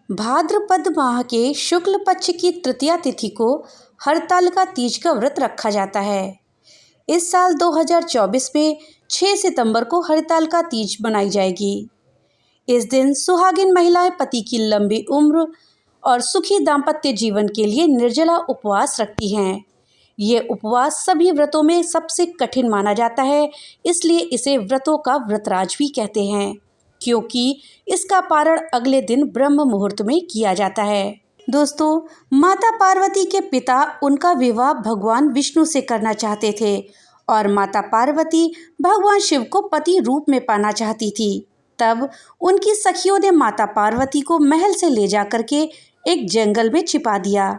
भाद्रपद माह के शुक्ल पक्ष की तृतीया तिथि को हरतालिका तीज का व्रत रखा जाता है। इस साल 2024 में 6 सितंबर को हरतालिका तीज मनाई जाएगी। इस दिन सुहागिन महिलाएं पति की लंबी उम्र और सुखी दाम्पत्य जीवन के लिए निर्जला उपवास रखती हैं। ये उपवास सभी व्रतों में सबसे कठिन माना जाता है, इसलिए इसे व्रतों का व्रतराज भी कहते हैं, क्योंकि इसका पारण अगले दिन ब्रह्म मुहूर्त में किया जाता है। दोस्तों, माता पार्वती के पिता उनका विवाह भगवान विष्णु से करना चाहते थे और माता पार्वती भगवान शिव को पति रूप में पाना चाहती थी। तब उनकी सखियों ने माता पार्वती को महल से ले जाकर के एक जंगल में छिपा दिया।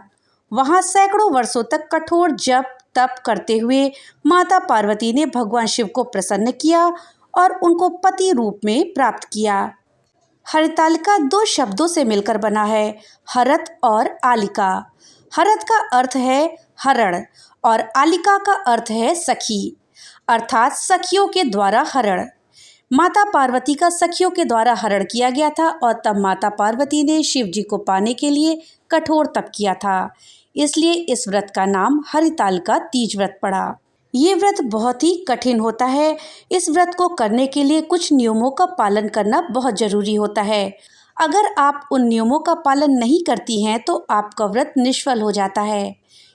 वहां सैकड़ों वर्षों तक कठोर जप तप करते हुए माता पार्वती ने भगवान शिव को प्रसन्न किया और उनको पति रूप में प्राप्त किया। हरतालिका 2 शब्दों से मिलकर बना है, हरत और आलिका। हरत का अर्थ है हरण और आलिका का अर्थ है सखी, अर्थात सखियों के द्वारा हरण। माता पार्वती का सखियों के द्वारा हरण किया गया था और तब माता पार्वती ने शिव जी को पाने के लिए कठोर तप किया था, इसलिए इस व्रत का नाम हरतालिका तीज व्रत पड़ा। ये व्रत बहुत ही कठिन होता है। इस व्रत को करने के लिए कुछ नियमों का पालन करना बहुत जरूरी होता है। अगर आप उन नियमों का पालन नहीं करती हैं तो आपका व्रत निष्फल हो जाता है।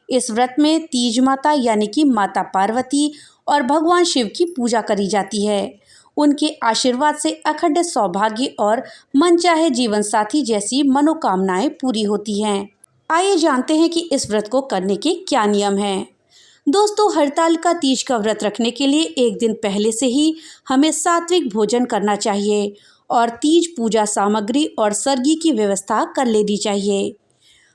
इस व्रत में तीज माता यानी कि माता पार्वती और भगवान शिव की पूजा करी जाती है। उनके आशीर्वाद से अखंड सौभाग्य और मनचाहे जीवन साथी जैसी मनोकामनाएं पूरी होती हैं। आइए जानते हैं कि इस व्रत को करने के क्या नियम हैं। दोस्तों, हरतालिका तीज का व्रत रखने के लिए एक दिन पहले से ही हमें सात्विक भोजन करना चाहिए और तीज पूजा सामग्री और सरगी की व्यवस्था कर लेनी चाहिए।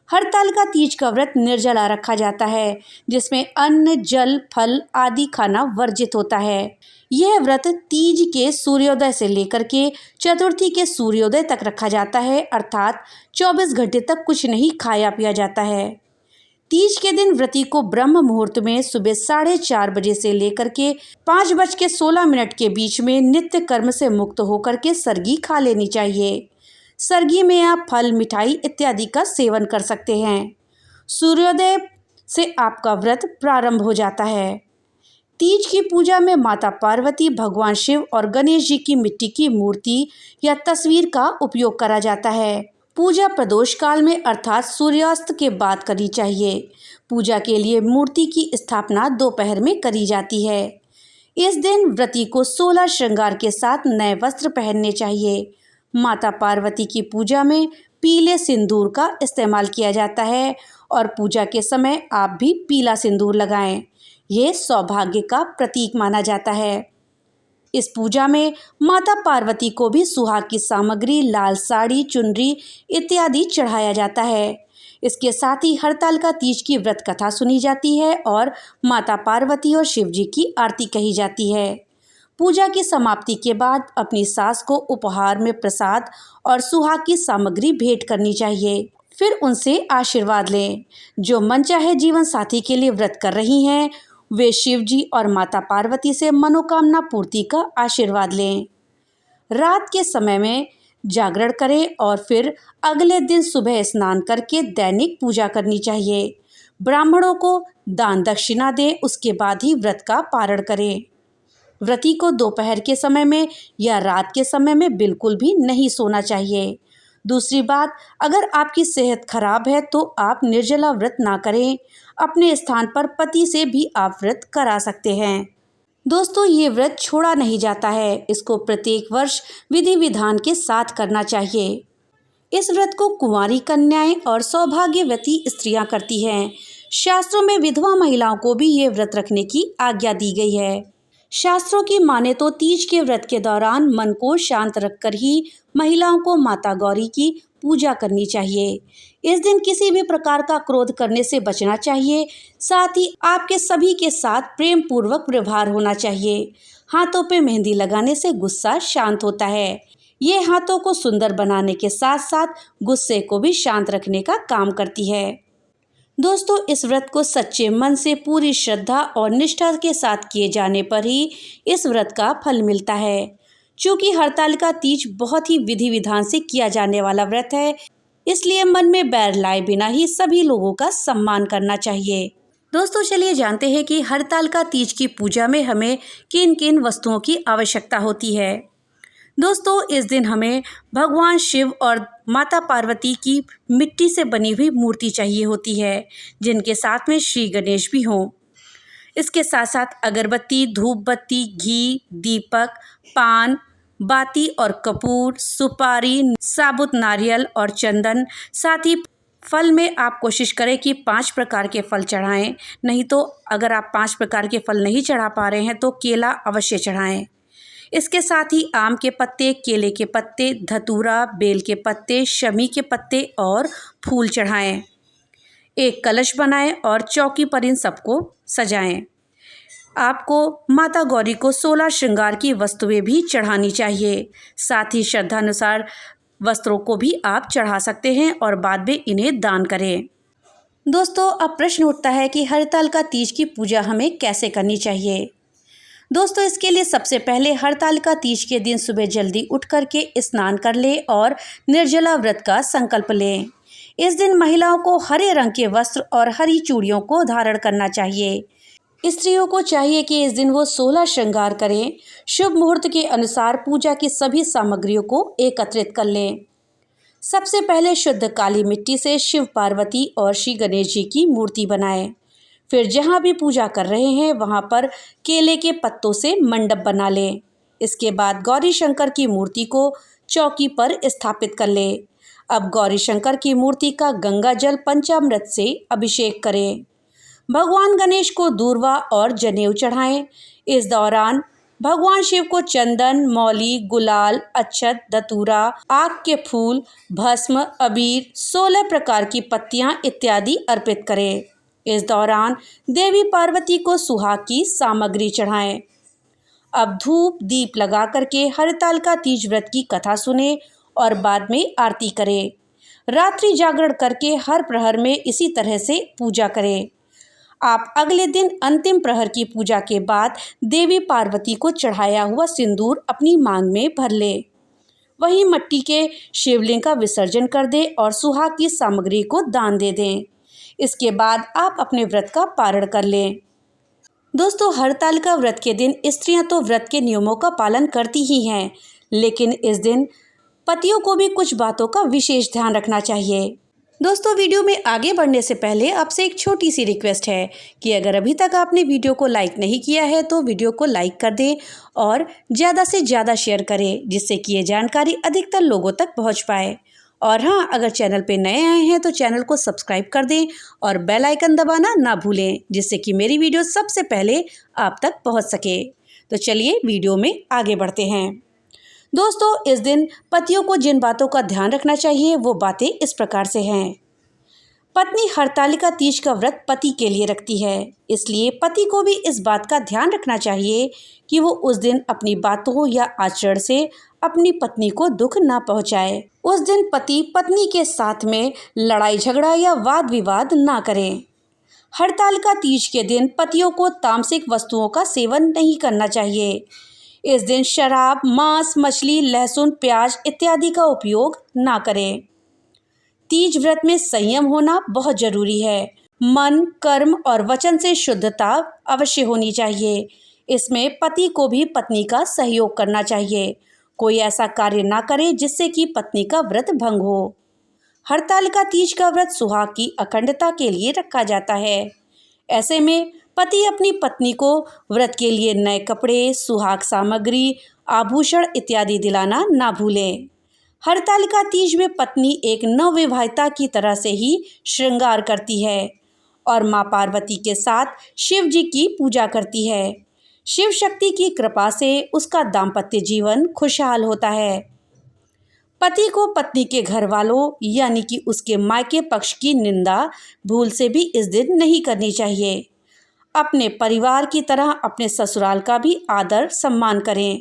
हरतालिका तीज का व्रत निर्जला रखा जाता है, जिसमें अन्न जल फल आदि खाना वर्जित होता है। यह व्रत तीज के सूर्योदय से लेकर के चतुर्थी के सूर्योदय तक रखा जाता है, अर्थात 24 घंटे तक कुछ नहीं खाया पिया जाता है। तीज के दिन व्रती को ब्रह्म मुहूर्त में सुबह 4:30 बजे से लेकर के 5:16 के बीच में नित्य कर्म से मुक्त होकर के सरगी खा लेनी चाहिए। सरगी में आप फल मिठाई इत्यादि का सेवन कर सकते हैं। सूर्योदय से आपका व्रत प्रारंभ हो जाता है। तीज की पूजा में माता पार्वती, भगवान शिव और गणेश जी की मिट्टी की मूर्ति या तस्वीर का उपयोग करा जाता है। पूजा प्रदोष काल में अर्थात सूर्यास्त के बाद करनी चाहिए। पूजा के लिए मूर्ति की स्थापना दोपहर में करी जाती है। इस दिन व्रती को 16 श्रृंगार के साथ नए वस्त्र पहनने चाहिए। माता पार्वती की पूजा में पीले सिंदूर का इस्तेमाल किया जाता है और पूजा के समय आप भी पीला सिंदूर लगाएं। यह सौभाग्य का प्रतीक माना जाता है। इस पूजा में माता पार्वती को भी सुहाग की सामग्री, लाल साड़ी, चुनरी इत्यादि चढ़ाया जाता है। इसके साथ ही हरतालिका तीज की व्रत कथा सुनी जाती है और माता पार्वती और शिव जी की आरती कही जाती है। पूजा की समाप्ति के बाद अपनी सास को उपहार में प्रसाद और सुहाग की सामग्री भेंट करनी चाहिए। फिर उनसे आशीर्वाद लें। जो मनचाहे जीवन साथी के लिए व्रत कर रही हैं, वे शिव जी और माता पार्वती से मनोकामना पूर्ति का आशीर्वाद लें। रात के समय में जागरण करें और फिर अगले दिन सुबह स्नान करके दैनिक पूजा करनी चाहिए। ब्राह्मणों को दान दक्षिणा दें, उसके बाद ही व्रत का पारण करें। व्रती को दोपहर के समय में या रात के समय में बिल्कुल भी नहीं सोना चाहिए। दूसरी बात, अगर आपकी सेहत खराब है तो आप निर्जला व्रत ना करें। अपने स्थान पर पति से भी आप व्रत करा सकते हैं। दोस्तों, ये व्रत छोड़ा नहीं जाता है। इसको प्रत्येक वर्ष विधि विधान के साथ करना चाहिए। इस व्रत को कुंवारी कन्याएं और सौभाग्यवती स्त्रियां करती हैं। शास्त्रों में विधवा महिलाओं को भी ये व्रत रखने की आज्ञा दी गई है। शास्त्रों की माने तो तीज के व्रत के दौरान मन को शांत रखकर ही महिलाओं को माता गौरी की पूजा करनी चाहिए। इस दिन किसी भी प्रकार का क्रोध करने से बचना चाहिए। साथ ही आपके सभी के साथ प्रेम पूर्वक व्यवहार होना चाहिए। हाथों पे मेहंदी लगाने से गुस्सा शांत होता है। ये हाथों को सुंदर बनाने के साथ साथ गुस्से को भी शांत रखने का काम करती है। दोस्तों, इस व्रत को सच्चे मन से पूरी श्रद्धा और निष्ठा के साथ किए जाने पर ही इस व्रत का फल मिलता है। चूँकि हरतालिका तीज बहुत ही विधि विधान से किया जाने वाला व्रत है, इसलिए मन में बैर लाए बिना ही सभी लोगों का सम्मान करना चाहिए। दोस्तों चलिए जानते हैं कि हरतालिका तीज की पूजा में हमें किन किन वस्तुओं की आवश्यकता होती है। दोस्तों इस दिन हमें भगवान शिव और माता पार्वती की मिट्टी से बनी हुई मूर्ति चाहिए होती है, जिनके साथ में श्री गणेश भी हों। इसके साथ साथ अगरबत्ती, धूप बत्ती, घी, दीपक, पान, बाती और कपूर, सुपारी, साबुत नारियल और चंदन। साथ ही फल में आप कोशिश करें कि 5 प्रकार के फल चढ़ाएं, नहीं तो अगर आप 5 प्रकार के फल नहीं चढ़ा पा रहे हैं तो केला अवश्य चढ़ाएं। इसके साथ ही आम के पत्ते, केले के पत्ते, धतूरा, बेल के पत्ते, शमी के पत्ते और फूल चढ़ाएं। एक कलश बनाएं और चौकी पर इन सबको सजाएं। आपको माता गौरी को 16 श्रृंगार की वस्तुएं भी चढ़ानी चाहिए। साथ ही श्रद्धानुसार वस्त्रों को भी आप चढ़ा सकते हैं और बाद में इन्हें दान करें। दोस्तों अब प्रश्न उठता है कि हरतालिका तीज की पूजा हमें कैसे करनी चाहिए। दोस्तों इसके लिए सबसे पहले हरतालिका तीज के दिन सुबह जल्दी उठ करके स्नान कर लें और निर्जला व्रत का संकल्प लें। इस दिन महिलाओं को हरे रंग के वस्त्र और हरी चूड़ियों को धारण करना चाहिए। स्त्रियों को चाहिए कि इस दिन वो 16 श्रृंगार करें। शुभ मुहूर्त के अनुसार पूजा की सभी सामग्रियों को एकत्रित कर लें। सबसे पहले शुद्ध काली मिट्टी से शिव, पार्वती और श्री गणेश जी की मूर्ति बनाएं। फिर जहाँ भी पूजा कर रहे हैं वहाँ पर केले के पत्तों से मंडप बना लें। इसके बाद गौरी शंकर की मूर्ति को चौकी पर स्थापित कर लें। अब गौरी शंकर की मूर्ति का गंगा जल पंचामृत से अभिषेक करें। भगवान गणेश को दूर्वा और जनेऊ चढ़ाएं। इस दौरान भगवान शिव को चंदन, मौली, गुलाल, अक्षत, धतूरा, आक के फूल, भस्म, अबीर, 16 प्रकार की पत्तियां इत्यादि अर्पित करें। इस दौरान देवी पार्वती को सुहाग की सामग्री चढ़ाएं। अब धूप दीप लगा करके हरतालिका तीज व्रत की कथा सुने और बाद में आरती करें। रात्रि जागरण करके हर प्रहर में इसी तरह से पूजा करें। आप अगले दिन अंतिम प्रहर की पूजा के बाद देवी पार्वती को चढ़ाया हुआ सिंदूर अपनी मांग में भर ले। वहीं मिट्टी के शिवलिंग का विसर्जन कर दें और सुहाग की सामग्री को दान दे दें। इसके बाद आप अपने व्रत का पारण कर लें। दोस्तों हरतालिका व्रत के दिन स्त्रियां तो व्रत के नियमों का पालन करती ही हैं, लेकिन इस दिन पतियों को भी कुछ बातों का विशेष ध्यान रखना चाहिए। दोस्तों वीडियो में आगे बढ़ने से पहले आपसे एक छोटी सी रिक्वेस्ट है कि अगर अभी तक आपने वीडियो को लाइक नहीं किया है तो वीडियो को लाइक कर दें और ज़्यादा से ज़्यादा शेयर करें, जिससे कि ये जानकारी अधिकतर लोगों तक पहुंच पाए। और हाँ, अगर चैनल पे नए आए हैं तो चैनल को सब्सक्राइब कर दें और बेल आइकन दबाना ना भूलें, जिससे कि मेरी वीडियो सबसे पहले आप तक पहुँच सके। तो चलिए वीडियो में आगे बढ़ते हैं। दोस्तों इस दिन पतियों को जिन बातों का ध्यान रखना चाहिए वो बातें इस प्रकार से हैं। पत्नी हरतालिका तीज का व्रत पति के लिए रखती है, इसलिए पति को भी इस बात का ध्यान रखना चाहिए कि वो उस दिन अपनी बातों या आचरण से अपनी पत्नी को दुख ना पहुंचाए। उस दिन पति पत्नी के साथ में लड़ाई झगड़ा या वाद विवाद ना करें। हरतालिका तीज के दिन पतियों को तामसिक वस्तुओं का सेवन नहीं करना चाहिए। इस दिन शराब, मांस, मछली, लहसुन, प्याज इत्यादि का उपयोग ना करें। तीज व्रत में संयम होना बहुत जरूरी है। मन, कर्म और वचन से शुद्धता अवश्य होनी चाहिए। इसमें पति को भी पत्नी का सहयोग करना चाहिए। कोई ऐसा कार्य ना करे जिससे कि पत्नी का व्रत भंग हो। हरतालिका तीज का व्रत सुहाग की अखंडता के लिए रखा जाता है। ऐसे में पति अपनी पत्नी को व्रत के लिए नए कपड़े, सुहाग सामग्री, आभूषण इत्यादि दिलाना ना भूलें। हरतालिका तीज में पत्नी एक नवविवाहिता की तरह से ही श्रृंगार करती है और माँ पार्वती के साथ शिव जी की पूजा करती है। शिव शक्ति की कृपा से उसका दाम्पत्य जीवन खुशहाल होता है। पति को पत्नी के घर वालों यानी कि उसके मायके पक्ष की निंदा भूल से भी इस दिन नहीं करनी चाहिए। अपने परिवार की तरह अपने ससुराल का भी आदर सम्मान करें।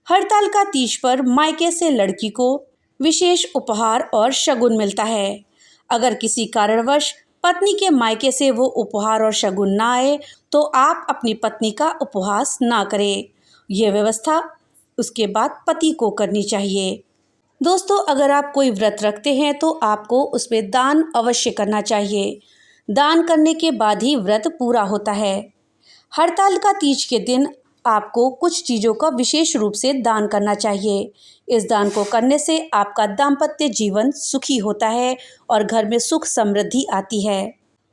हरतालिका तीज पर मायके से लड़की को विशेष उपहार और शगुन मिलता है। अगर किसी कारणवश पत्नी के मायके से वो उपहार और शगुन ना आए तो आप अपनी पत्नी का उपहास ना करें। यह व्यवस्था उसके बाद पति को करनी चाहिए। दोस्तों, अगर आप कोई व्रत रखते हैं तो आपको उसमें दान अवश्य करना चाहिए। दान करने के बाद ही व्रत पूरा होता है। हरतालिका तीज के दिन आपको कुछ चीज़ों का विशेष रूप से दान करना चाहिए। इस दान को करने से आपका दाम्पत्य जीवन सुखी होता है और घर में सुख समृद्धि आती है।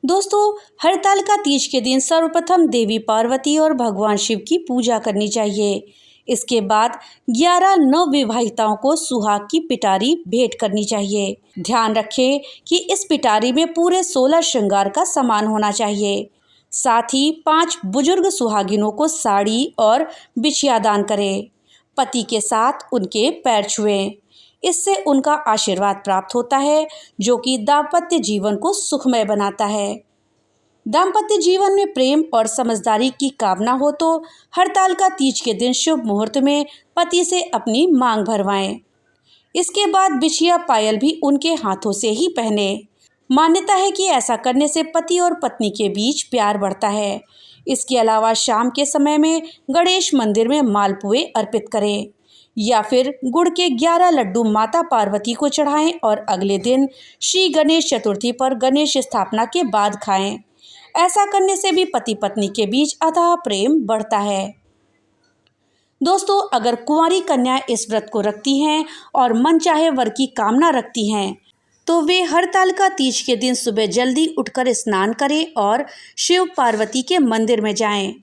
दोस्तों, हरतालिका तीज के दिन सर्वप्रथम देवी पार्वती और भगवान शिव की पूजा करनी चाहिए। इसके बाद 11 नवविवाहिताओं को सुहाग की पिटारी भेंट करनी चाहिए। ध्यान रखें कि इस पिटारी में पूरे 16 श्रृंगार का सामान होना चाहिए। साथ ही 5 बुजुर्ग सुहागिनों को साड़ी और बिछिया दान करें। पति के साथ उनके पैर छुएं। इससे उनका आशीर्वाद प्राप्त होता है, जो कि दाम्पत्य जीवन को सुखमय बनाता है। दाम्पत्य जीवन में प्रेम और समझदारी की कामना हो तो हरतालिका तीज के दिन शुभ मुहूर्त में पति से अपनी मांग भरवाएं। इसके बाद बिछिया पायल भी उनके हाथों से ही पहने। मान्यता है कि ऐसा करने से पति और पत्नी के बीच प्यार बढ़ता है। इसके अलावा शाम के समय में गणेश मंदिर में मालपुए अर्पित करें या फिर गुड़ के 11 लड्डू माता पार्वती को चढ़ाएं और अगले दिन श्री गणेश चतुर्थी पर गणेश स्थापना के बाद खाएं। ऐसा करने से भी पति पत्नी के बीच अथाह प्रेम बढ़ता है। दोस्तों, अगर कुंवारी कन्याएं इस व्रत को रखती हैं और मनचाहे वर की कामना रखती हैं तो वे हरतालिका तीज के दिन सुबह जल्दी उठकर स्नान करें और शिव पार्वती के मंदिर में जाएं।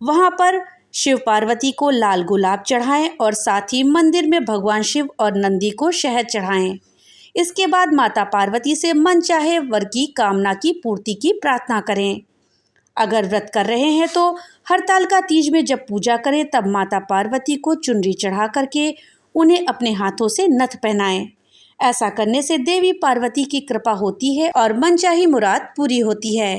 वहां पर शिव पार्वती को लाल गुलाब चढ़ाएं और साथ ही मंदिर में भगवान शिव और नंदी को शहद चढ़ाएं। इसके बाद माता पार्वती से मनचाहे वर की कामना की पूर्ति की प्रार्थना करें। अगर व्रत कर रहे हैं तो हरतालिका तीज में जब पूजा करें तब माता पार्वती को चुनरी चढ़ा करके उन्हें अपने हाथों से नथ पहनाएं। ऐसा करने से देवी पार्वती की कृपा होती है और मनचाही मुराद पूरी होती है।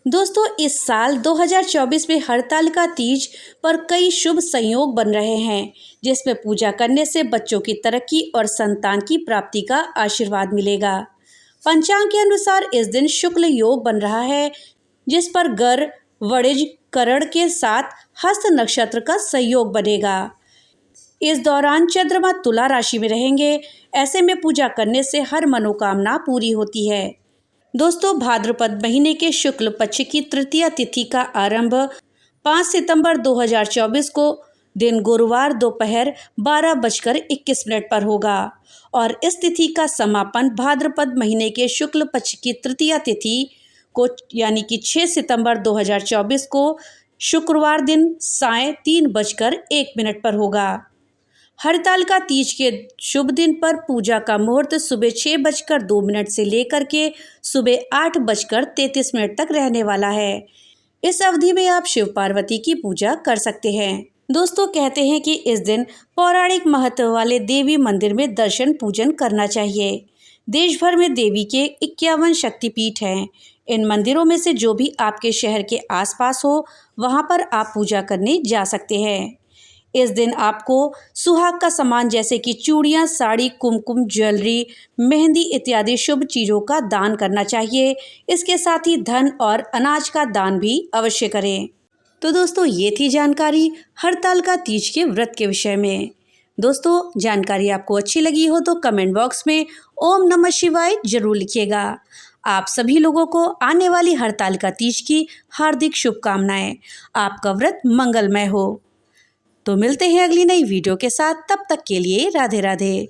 दोस्तों, इस साल 2024 में हरतालिका तीज पर कई शुभ संयोग बन रहे हैं, जिसमें पूजा करने से बच्चों की तरक्की और संतान की प्राप्ति का आशीर्वाद मिलेगा। पंचांग के अनुसार इस दिन शुक्ल योग बन रहा है, जिस पर गर, वणिज, करण के साथ हस्त नक्षत्र का संयोग बनेगा। इस दौरान चंद्रमा तुला राशि में रहेंगे। ऐसे में पूजा करने से हर मनोकामना पूरी होती है। दोस्तों, भाद्रपद महीने के शुक्ल पक्ष की तृतीया तिथि का आरंभ 5 सितंबर 2024 को दिन गुरुवार दोपहर 12:21 पर होगा और इस तिथि का समापन भाद्रपद महीने के शुक्ल पक्ष की तृतीया तिथि को यानी कि 6 सितंबर 2024 को शुक्रवार दिन सायं 3:01 पर होगा। हरतालिका तीज के शुभ दिन पर पूजा का मुहूर्त सुबह 6:02 से लेकर के सुबह 8:33 तक रहने वाला है। इस अवधि में आप शिव पार्वती की पूजा कर सकते हैं। दोस्तों, कहते हैं कि इस दिन पौराणिक महत्व वाले देवी मंदिर में दर्शन पूजन करना चाहिए। देश भर में देवी के 51 शक्तिपीठ हैं। इन मंदिरों में से जो भी आपके शहर के आसपास हो वहां पर आप पूजा करने जा सकते हैं। इस दिन आपको सुहाग का सामान जैसे कि चूड़ियाँ, साड़ी, कुमकुम, ज्वेलरी, मेहंदी इत्यादि शुभ चीज़ों का दान करना चाहिए। इसके साथ ही धन और अनाज का दान भी अवश्य करें। तो दोस्तों, ये थी जानकारी हरतालिका तीज के व्रत के विषय में। दोस्तों, जानकारी आपको अच्छी लगी हो तो कमेंट बॉक्स में ओम नमः शिवाय जरूर लिखिएगा। आप सभी लोगों को आने वाली हरतालिका तीज की हार्दिक शुभकामनाएं। आपका व्रत मंगलमय हो। तो मिलते हैं अगली नई वीडियो के साथ। तब तक के लिए राधे राधे।